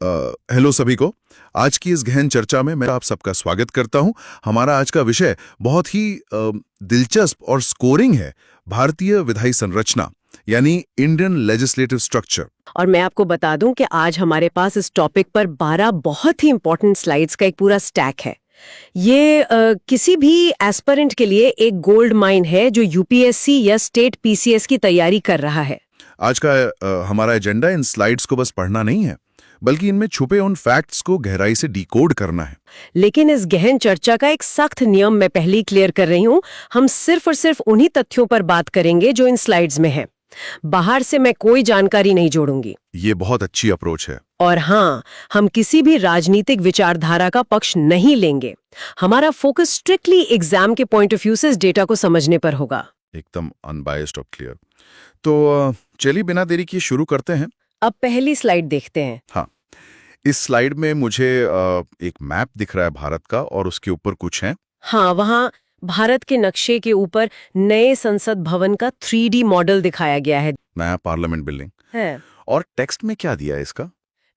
Hello सभी को। आज की इस गहन चर्चा में मैं आप सबका स्वागत करता हूं। हमारा आज का विषय बहुत ही दिलचस्प और स्कोरिंग है। भारतीय विधायी संरचना यानी इंडियन लेजिस्लेटिव स्ट्रक्चर। और मैं आपको बता दूं कि आज हमारे पास इस टॉपिक पर 12 बहुत ही इंपॉर्टेंट स्लाइड्स का एक पूरा स्टैक है। ये किसी भी एस्पिरेंट के लिए एक गोल्ड माइन है जो यूपीएससी या स्टेट पीसीएस की तैयारी कर रहा है। आज का हमारा एजेंडा इन स्लाइड्स को बस पढ़ना नहीं है, बल्कि इनमें छुपे उन फैक्ट्स को गहराई से डिकोड करना है। लेकिन इस गहन चर्चा का एक सख्त नियम मैं पहले ही क्लियर कर रही हूं। हम सिर्फ और सिर्फ उन्हीं तथ्यों पर बात करेंगे जो इन स्लाइड्स में है। बाहर से मैं कोई जानकारी नहीं जोड़ूंगी। ये बहुत अच्छी अप्रोच है। और हाँ, हम किसी भी राजनीतिक विचारधारा का पक्ष नहीं लेंगे। हमारा फोकस स्ट्रिक्टली एग्जाम के पॉइंट ऑफ व्यू से इस डेटा को समझने पर होगा। एकदम अनबायस्ड और क्लियर। तो चलिए बिना देरी किए शुरू करते हैं। अब पहली स्लाइड देखते हैं। हाँ, इस स्लाइड में मुझे एक मैप दिख रहा है भारत का, और उसके ऊपर कुछ है। हाँ, वहाँ भारत के नक्शे के ऊपर नए संसद भवन का 3D मॉडल दिखाया गया है। नया पार्लियामेंट बिल्डिंग है। और टेक्स्ट में क्या दिया है इसका?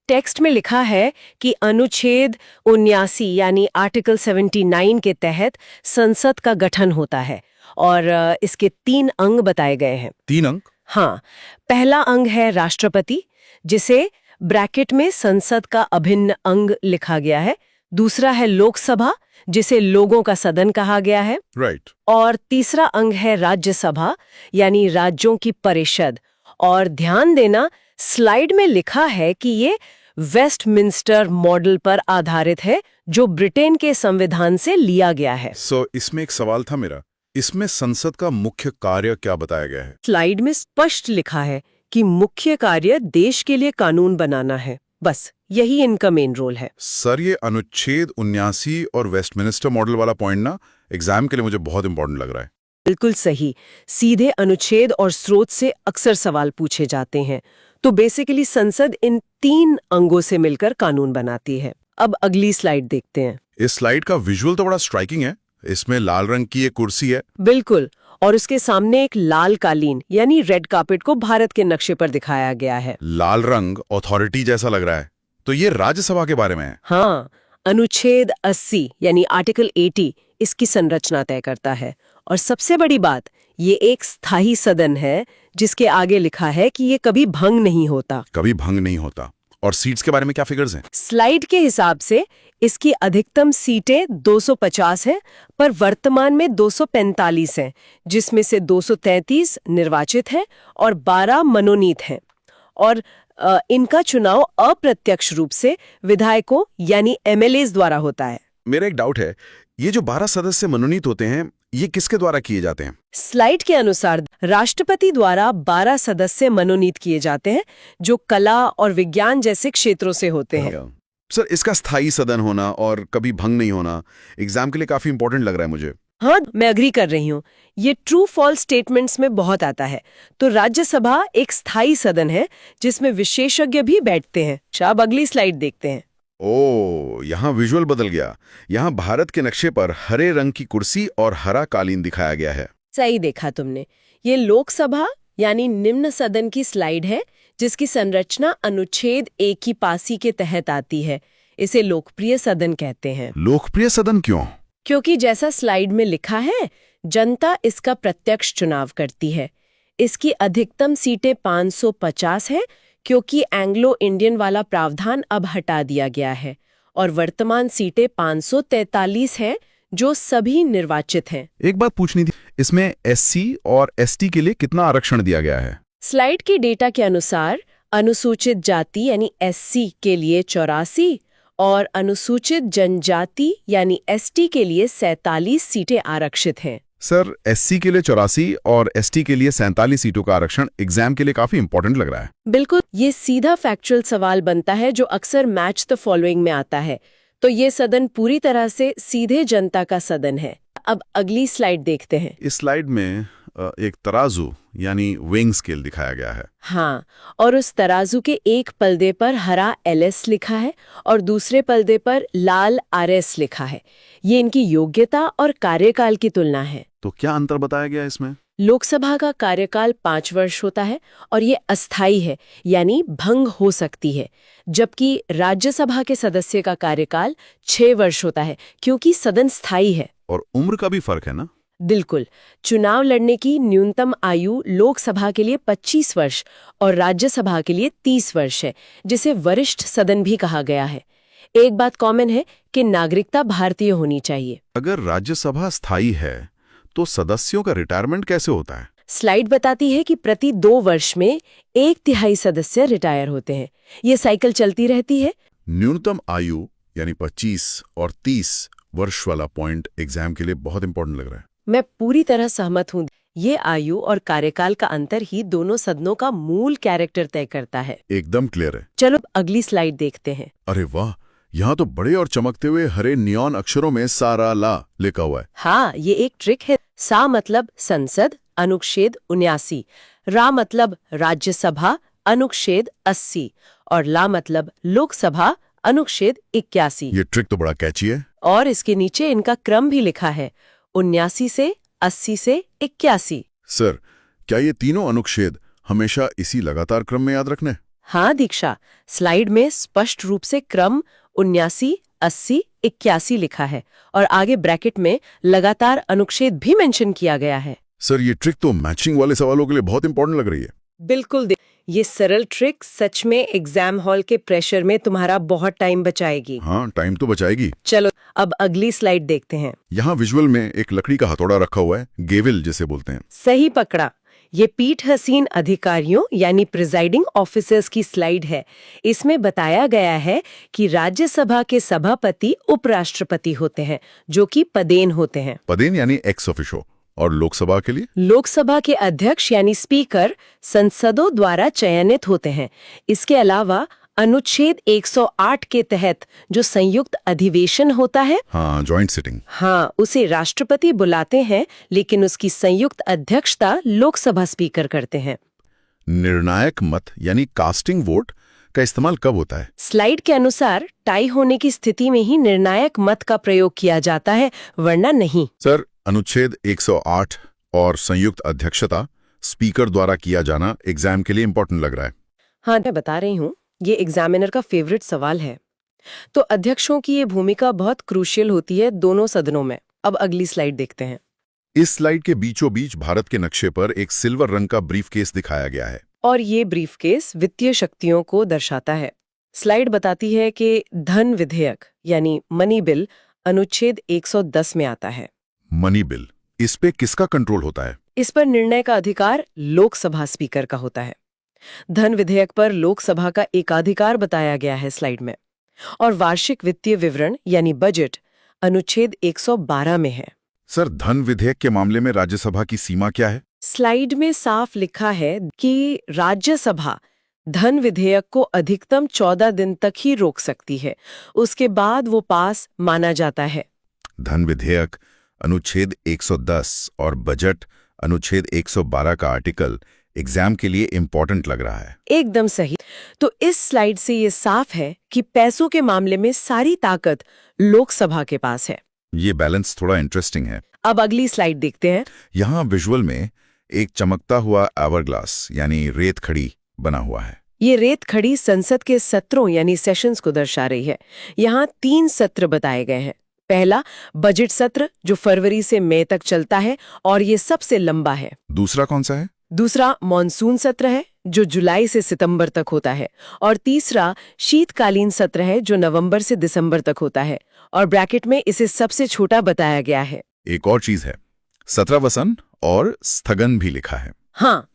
टेक्स्ट में लिखा है कि अनुच्छेद 79 यानी आर्टिकल 79 के तहत संसद का गठन होता है और इसके 3 अंग बताए गए हैं। 3 अंक? हाँ, पहला अंग है राष्ट्रपति, जिसे ब्रैकेट में संसद का अभिन्न अंग लिखा गया है। दूसरा है लोकसभा, जिसे लोगों का सदन कहा गया है। राइट। और तीसरा अंग है राज्यसभा, यानी राज्यों की परिषद। और ध्यान देना, स्लाइड में लिखा है कि ये वेस्टमिंस्टर मॉडल पर आधारित है, जो ब्रिटेन के संविधान से लिया गया है। इसमें एक सवाल था मेरा, इसमें संसद का मुख्य कार्य क्या बताया गया है? स्लाइड में स्पष्ट लिखा है कि मुख्य कार्य देश के लिए कानून बनाना है। बस यही इनका मेन रोल है। सर, ये अनुच्छेद 79 और वेस्टमिनिस्टर मॉडल वाला पॉइंट ना एग्जाम के लिए मुझे बहुत इंपॉर्टेंट लग रहा है। बिल्कुल सही। सीधे अनुच्छेद और स्रोत से अक्सर सवाल पूछे जाते हैं। तो बेसिकली संसद इन 3 अंगों से मिलकर कानून बनाती है। अब अगली स्लाइड देखते हैं। इस स्लाइड का विजुअल तो बड़ा स्ट्राइकिंग है। इसमें लाल रंग की एक कुर्सी है। बिल्कुल, और उसके सामने एक लाल कालीन यानी रेड कार्पेट को भारत के नक्शे पर दिखाया गया है। लाल रंग अथॉरिटी जैसा लग रहा है। तो ये राज्यसभा के बारे में है? हाँ, अनुच्छेद 80 यानी आर्टिकल 80 इसकी संरचना तय करता है। और सबसे बड़ी बात, ये एक स्थायी सदन है जिसके आगे लिखा है कि ये कभी भंग नहीं होता। कभी भंग नहीं होता। और सीट्स के बारे में क्या फिगर्स हैं? स्लाइड के हिसाब से इसकी अधिकतम सीटें 250 हैं, पर वर्तमान में 245 हैं, जिसमें से 233 निर्वाचित हैं और 12 मनोनीत हैं। और इनका चुनाव अप्रत्यक्ष रूप से विधायकों यानी एमएलएस द्वारा होता है। मेरा एक डाउट है, ये जो 12 सदस्य मनोनीत होते हैं, ये किसके द्वारा किए जाते हैं? स्लाइड के अनुसार राष्ट्रपति द्वारा 12 सदस्य मनोनीत किए जाते हैं, जो कला और विज्ञान जैसे क्षेत्रों से होते हैं। सर, इसका स्थायी सदन होना और कभी भंग नहीं होना एग्जाम के लिए काफी इंपॉर्टेंट लग रहा है मुझे। हाँ, मैं अग्री कर रही हूँ। ये ट्रू फॉल्स स्टेटमेंट्स में बहुत आता है। तो राज्यसभा एक स्थायी सदन है जिसमें विशेषज्ञ भी बैठते हैं। अब अगली स्लाइड देखते हैं। ओह, यहाँ विजुअल बदल गया। यहाँ भारत के नक्शे पर हरे रंग की कुर्सी और हरा कालीन दिखाया गया है। सही देखा तुमने। ये लोकसभा यानी निम्न सदन की स्लाइड है, जिसकी संरचना अनुच्छेद 1 की पासी के तहत आती है। इसे लोकप्रिय सदन कहते हैं। लोकप्रिय सदन क्यों? क्योंकि जैसा स्लाइड में लिखा है, जनता इसका प्रत्यक्ष चुनाव करती है। इसकी अधिकतम सीटें 550 है, क्योंकि एंग्लो इंडियन वाला प्रावधान अब हटा दिया गया है। और वर्तमान सीटें 543 हैं, जो सभी निर्वाचित हैं। एक बात पूछनी थी, इसमें एससी और एसटी के लिए कितना आरक्षण दिया गया है? स्लाइड के डेटा के अनुसार अनुसूचित जाति यानी एससी के लिए 84 और अनुसूचित जनजाति यानी एसटी के लिए 47 सीटें आरक्षित हैं। सर, एससी के लिए 84 और एसटी के लिए 47 सीटों का आरक्षण एग्जाम के लिए काफी इंपॉर्टेंट लग रहा है। बिल्कुल, ये सीधा फैक्चुअल सवाल बनता है जो अक्सर मैच द फॉलोइंग में आता है। तो ये सदन पूरी तरह से सीधे जनता का सदन है। अब अगली स्लाइड देखते हैं। इस स्लाइड में एक तराजू यानी वेइंग स्केल दिखाया गया है। हाँ, और उस तराजू के एक पलदे पर हरा एलएस लिखा है और दूसरे पलदे पर लाल आरएस लिखा है। ये इनकी योग्यता और कार्यकाल की तुलना है। तो क्या अंतर बताया गया इसमें? लोकसभा का कार्यकाल 5 वर्ष होता है और ये अस्थायी है, यानी भंग हो सकती है, जबकि राज्यसभा के सदस्य का कार्यकाल 6 वर्ष होता है, क्योंकि सदन स्थायी है। और उम्र का भी फर्क है ना? बिल्कुल। चुनाव लड़ने की न्यूनतम आयु लोकसभा के लिए 25 वर्ष और राज्यसभा के लिए 30 वर्ष है, जिसे वरिष्ठ सदन भी कहा गया है। एक बात कॉमन है कि नागरिकता भारतीय होनी चाहिए। अगर राज्यसभा स्थायी है तो सदस्यों का रिटायरमेंट कैसे होता है? स्लाइड बताती है कि प्रति 2 वर्ष में 1/3 सदस्य रिटायर होते हैं। ये साइकिल चलती रहती है। न्यूनतम आयु यानी 25 और 30 वर्ष वाला पॉइंट एग्जाम के लिए बहुत इंपॉर्टेंट लग रहा है। मैं पूरी तरह सहमत हूँ। ये आयु और कार्यकाल का अंतर ही दोनों सदनों का मूल कैरेक्टर तय करता है। एकदम क्लियर है। चलो अगली स्लाइड देखते हैं। अरे वाह, यहाँ तो बड़े और चमकते हुए हरे नियॉन अक्षरों में सारा ला लिखा हुआ है। हाँ, ये एक ट्रिक है। सा मतलब संसद, अनुच्छेद 79, रा मतलब राज्यसभा, अनुच्छेद 80 और ला मतलब लोकसभा, अनुच्छेद 81। ये ट्रिक तो बड़ा कैची है। और इसके नीचे इनका क्रम भी लिखा है, 79 से 80 से 81। सर, क्या ये तीनों अनुच्छेद हमेशा इसी लगातार क्रम में याद रखने? हाँ दीक्षा, स्लाइड में स्पष्ट रूप से क्रम 79, 80, 81 लिखा है और आगे ब्रैकेट में लगातार अनुच्छेद भी मेंशन किया गया है। सर, ये ट्रिक तो मैचिंग वाले सवालों के लिए बहुत इंपॉर्टेंट लग रही है। बिल्कुल। ये सरल ट्रिक सच में एग्जाम हॉल के प्रेशर में तुम्हारा बहुत टाइम बचाएगी। हाँ, टाइम तो बचाएगी। चलो अब अगली स्लाइड देखते हैं। यहाँ विजुअल में एक लकड़ी का हथौड़ा रखा हुआ है, गेविल जिसे बोलते हैं। सही पकड़ा। ये पीठासीन अधिकारियों यानी प्रिजाइडिंग ऑफिसर्स की स्लाइड है। इसमें बताया गया है कि राज्यसभा के सभापति उपराष्ट्रपति होते हैं, जो कि पदेन होते हैं। पदेन यानी एक्स ऑफिशो। और लोकसभा के लिए? लोकसभा के अध्यक्ष यानी स्पीकर संसदों द्वारा चयनित होते हैं। इसके अलावा अनुच्छेद 108 के तहत जो संयुक्त अधिवेशन होता है, हाँ, जॉइंट सिटिंग, हाँ, उसे राष्ट्रपति बुलाते हैं, लेकिन उसकी संयुक्त अध्यक्षता लोकसभा स्पीकर करते हैं। निर्णायक मत यानी कास्टिंग वोट का इस्तेमाल कब होता है? स्लाइड के अनुसार टाई होने की स्थिति में ही निर्णायक मत का प्रयोग किया जाता है, वरना नहीं। सर, अनुच्छेद 108 और संयुक्त अध्यक्षता स्पीकर द्वारा किया जाना एग्जाम के लिए इंपॉर्टेंट लग रहा है। हाँ, मैं बता रही हूँ, ये एग्जामिनर का फेवरेट सवाल है। तो अध्यक्षों की ये भूमिका बहुत क्रूशियल होती है दोनों सदनों में। अब अगली स्लाइड देखते हैं। इस स्लाइड के बीचों बीच भारत के नक्शे पर एक सिल्वर रंग का ब्रीफकेस दिखाया गया है। और ये ब्रीफकेस वित्तीय शक्तियों को दर्शाता है। स्लाइड बताती है कि धन विधेयक यानी मनी बिल अनुच्छेद 110 में आता है। मनी बिल, इस पे किसका कंट्रोल होता है? इस पर निर्णय का अधिकार लोकसभा स्पीकर का होता है। धन विधेयक पर लोकसभा का एकाधिकार बताया गया है स्लाइड में। और वार्षिक वित्तीय विवरण यानी बजट अनुच्छेद 112 में है। सर, धन विधेयक के मामले में राज्यसभा की सीमा क्या है? स्लाइड में साफ लिखा है कि राज्यसभा धन विधेयक को अधिकतम 14 दिन तक ही रोक सकती है, उसके बाद वो पास माना जाता है। धन विधेयक अनुच्छेद 110 और बजट अनुच्छेद 112 का आर्टिकल एग्जाम के लिए इंपॉर्टेंट लग रहा है। एकदम सही। तो इस स्लाइड से ये साफ है कि पैसों के मामले में सारी ताकत लोकसभा के पास है। ये बैलेंस थोड़ा इंटरेस्टिंग है। अब अगली स्लाइड देखते हैं। यहाँ विजुअल में एक चमकता हुआ आवरग्लास यानी रेत खड़ी बना हुआ है। ये रेत खड़ी संसद के सत्रों यानी सेशंस को दर्शा रही है। यहाँ 3 सत्र बताए गए हैं। पहला बजट सत्र जो फरवरी से मई तक चलता है और ये सबसे लंबा है। दूसरा कौन सा है? दूसरा मॉनसून सत्र है जो जुलाई से सितंबर तक होता है। और तीसरा शीतकालीन सत्र है जो नवंबर से दिसंबर तक होता है। और ब्रैकेट में इसे सबसे छोटा बताया गया है। एक और चीज है, सत्रावसान और स्थगन भी लिखा है। हाँ,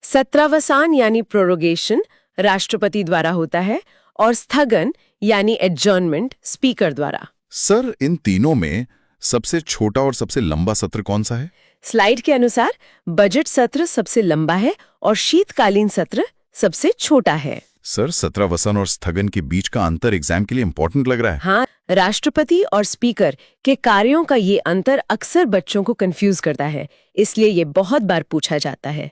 सत्रावसान यानी प्रोरोगेशन राष्ट्रपति द्वारा होता है और स्थगन यानी एडजर्नमेंट स्पीकर द्वारा। सर, इन तीनों में सबसे छोटा और सबसे लंबा सत्र कौन सा है? स्लाइड के अनुसार बजट सत्र सबसे लंबा है और शीतकालीन सत्र सबसे छोटा है। सर, सत्रावसान और स्थगन के बीच का अंतर एग्जाम के लिए इंपॉर्टेंट लग रहा है। हाँ, राष्ट्रपति और स्पीकर के कार्यों का ये अंतर अक्सर बच्चों को कंफ्यूज करता है, इसलिए ये बहुत बार पूछा जाता है।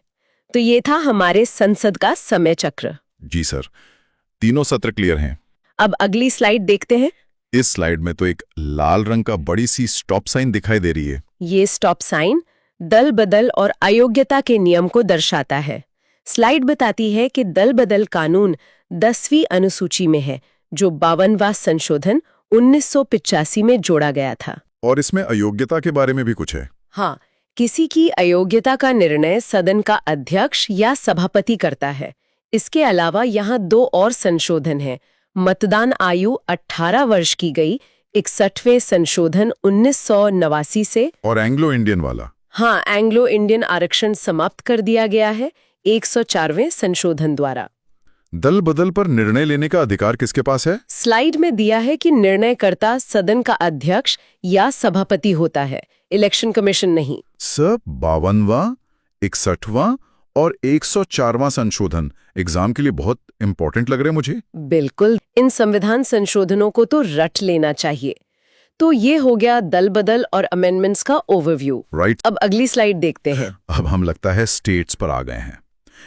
तो ये था हमारे संसद का समय चक्र। जी सर, तीनों सत्र क्लियर हैं। अब अगली स्लाइड देखते हैं। इस स्लाइड में तो एक लाल रंग का बड़ी सी स्टॉप साइन दिखाई दे रही है। ये स्टॉप साइन दल बदल और अयोग्यता के नियम को दर्शाता है। स्लाइड बताती है कि दल बदल कानून 10वीं अनुसूची में है, जो 52वां संशोधन 1985 में जोड़ा गया था। और इसमें अयोग्यता के बारे में भी कुछ है। हाँ, किसी की अयोग्यता का निर्णय सदन का अध्यक्ष या सभापति करता है। इसके अलावा यहाँ 2 और संशोधन हैं। मतदान आयु 18 वर्ष की गई, 61वें संशोधन 1989 से, और एंग्लो इंडियन वाला? हाँ, एंग्लो इंडियन आरक्षण समाप्त कर दिया गया है 104वें संशोधन द्वारा। दल बदल पर निर्णय लेने का अधिकार किसके पास है? स्लाइड में दिया है कि निर्णयकर्ता सदन का अध्यक्ष या सभापति होता है, इलेक्शन कमीशन नहीं। सर, 52वां, 61वां और 104वां संशोधन एग्जाम के लिए बहुत इंपॉर्टेंट लग रहे हैं मुझे। बिल्कुल, इन संविधान संशोधनों को तो रट लेना चाहिए। तो ये हो गया दल बदल और अमेंडमेंट्स का ओवरव्यू। राइट। अब अगली स्लाइड देखते हैं। अब हम लगता है स्टेट्स पर आ गए हैं।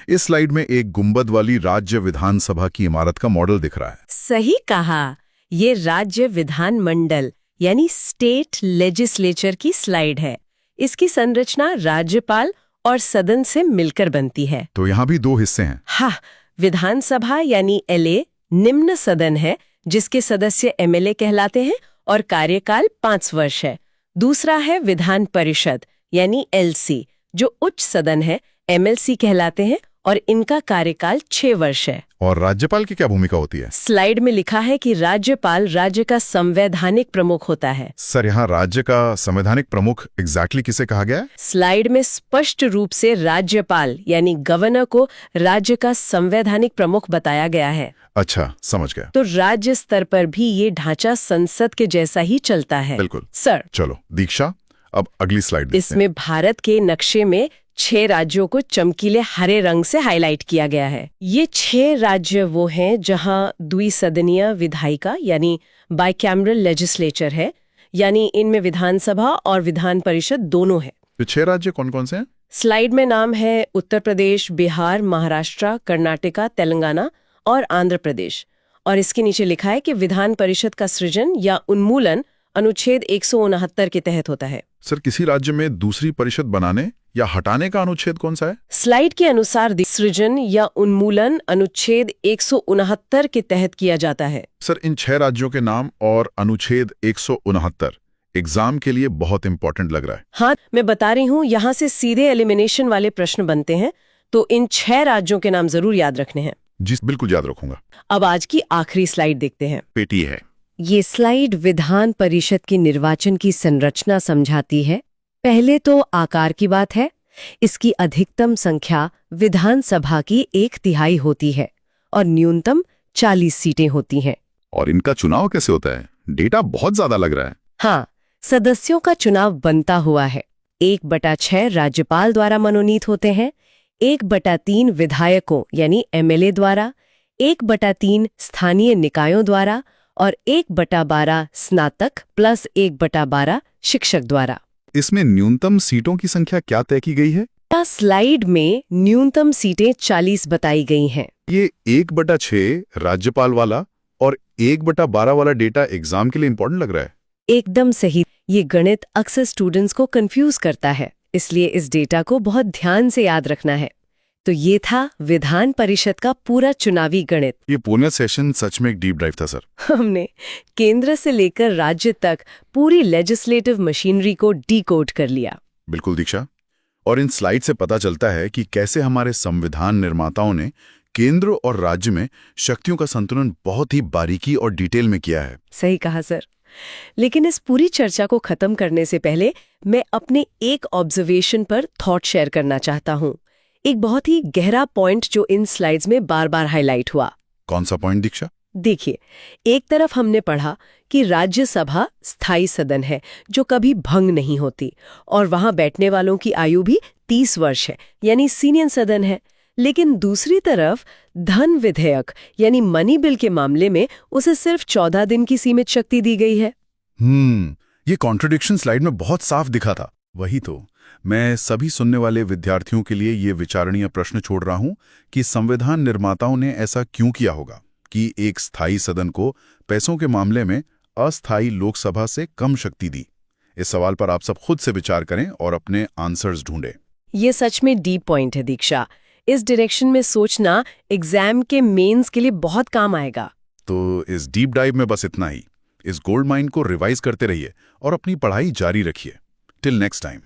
इस स्लाइड में एक गुंबद वाली राज्य विधानसभा की इमारत का मॉडल दिख रहा है। सही कहा, ये राज्य विधान मंडल यानी स्टेट लेजिस्लेचर की स्लाइड है। इसकी संरचना राज्यपाल और सदन से मिलकर बनती है। तो यहाँ भी 2 हिस्से हैं। हाँ, विधानसभा यानी एलए निम्न सदन है, जिसके सदस्य एमएलए कहलाते हैं और कार्यकाल 5 वर्ष है। दूसरा है विधान परिषद यानी एलसी, जो उच्च सदन है, एमएलसी कहलाते हैं और इनका कार्यकाल 6 वर्ष है। और राज्यपाल की क्या भूमिका होती है? स्लाइड में लिखा है कि राज्यपाल राज्य का संवैधानिक प्रमुख होता है। सर, यहाँ राज्य का संवैधानिक प्रमुख एग्जैक्टली किसे कहा गया है? स्लाइड में स्पष्ट रूप से राज्यपाल यानी गवर्नर को राज्य का संवैधानिक प्रमुख बताया गया है। अच्छा, समझ गया। तो राज्य स्तर पर भी ये ढांचा संसद के जैसा ही चलता है। बिल्कुल। सर, चलो दीक्षा, अब अगली स्लाइड देखते हैं। इसमें भारत के नक्शे में 6 राज्यों को चमकीले हरे रंग से हाईलाइट किया गया है। ये 6 राज्य वो हैं जहां द्विसदनीय विधायिका यानी बाइकैमरल लेजिस्लेचर है, यानी इनमें विधानसभा और विधान परिषद दोनों है। तो 6 राज्य कौन कौन से हैं? स्लाइड में नाम है उत्तर प्रदेश, बिहार, महाराष्ट्र, कर्नाटका, तेलंगाना और आंध्र प्रदेश। और इसके नीचे लिखा है कि विधान परिषद का सृजन या उन्मूलन अनुच्छेद 169 के तहत होता है। सर, किसी राज्य में दूसरी परिषद बनाने या हटाने का अनुच्छेद कौन सा है? स्लाइड के अनुसार सृजन या उन्मूलन अनुच्छेद 169 के तहत किया जाता है। सर, इन 6 राज्यों के नाम और अनुच्छेद 169 एग्जाम के लिए बहुत इंपॉर्टेंट लग रहा है। हाँ, मैं बता रही हूँ, यहाँ से सीधे एलिमिनेशन वाले प्रश्न बनते हैं, तो इन 6 राज्यों के नाम जरूर याद रखने हैं। जी बिल्कुल, याद रखूंगा। अब आज की आखिरी स्लाइड देखते हैं। पेटी है। ये स्लाइड विधान परिषद के निर्वाचन की संरचना समझाती है। पहले तो आकार की बात है। इसकी अधिकतम संख्या विधानसभा की 1/3 होती है और न्यूनतम 40 सीटें होती हैं। और इनका चुनाव कैसे होता है? डेटा बहुत ज्यादा लग रहा है। हाँ, सदस्यों का चुनाव बनता हुआ है। 1/6 राज्यपाल द्वारा मनोनीत होते हैं, 1/3 विधायकों यानी एमएलए द्वारा, 1/3 स्थानीय निकायों द्वारा और 1/12 स्नातक प्लस 1/12 शिक्षक द्वारा। इसमें न्यूनतम सीटों की संख्या क्या तय की गई है? स्लाइड में न्यूनतम सीटें 40 बताई गई हैं। ये 1/6 राज्यपाल वाला और 1/12 वाला डेटा एग्जाम के लिए इंपॉर्टेंट लग रहा है। एकदम सही। ये गणित अक्सर स्टूडेंट्स को कंफ्यूज करता है, इसलिए इस डेटा को बहुत ध्यान से याद रखना है। तो ये था विधान परिषद का पूरा चुनावी गणित। ये पूर्ण सेशन सच में एक डीप ड्राइव था सर। हमने केंद्र से लेकर राज्य तक पूरी लेजिस्लेटिव मशीनरी को डीकोड कर लिया। बिल्कुल दीक्षा। और इन स्लाइड से पता चलता है कि कैसे हमारे संविधान निर्माताओं ने केंद्र और राज्य में शक्तियों का संतुलन बहुत ही बारीकी और डिटेल में किया है। सही कहा सर। लेकिन इस पूरी चर्चा को खत्म करने से पहले मैं अपने एक ऑब्जर्वेशन पर थॉट शेयर करना चाहता हूँ। एक बहुत ही गहरा पॉइंट जो इन स्लाइड्स में बार बार हाईलाइट हुआ। कौन सा पॉइंट दीक्षा? देखिए, एक तरफ हमने पढ़ा कि राज्यसभा स्थायी सदन है जो कभी भंग नहीं होती और वहां बैठने वालों की आयु भी 30 वर्ष है, यानी सीनियर सदन है। लेकिन दूसरी तरफ धन विधेयक यानी मनी बिल के मामले में उसे सिर्फ 14 दिन की सीमित शक्ति दी गई है। ये कॉन्ट्रडिक्शन स्लाइड में बहुत साफ दिखा था। वही तो मैं सभी सुनने वाले विद्यार्थियों के लिए ये विचारणीय प्रश्न छोड़ रहा हूं कि संविधान निर्माताओं ने ऐसा क्यों किया होगा कि एक स्थायी सदन को पैसों के मामले में अस्थायी लोकसभा से कम शक्ति दी। इस सवाल पर आप सब खुद से विचार करें और अपने आंसर्स ढूंढें। ये सच में डीप पॉइंट है दीक्षा। इस डायरेक्शन में सोचना एग्जाम के मेंस के लिए बहुत काम आएगा। तो इस डीप डाइव में बस इतना ही। इस गोल्ड माइन को रिवाइज करते रहिए और अपनी पढ़ाई जारी रखिए। Till next time.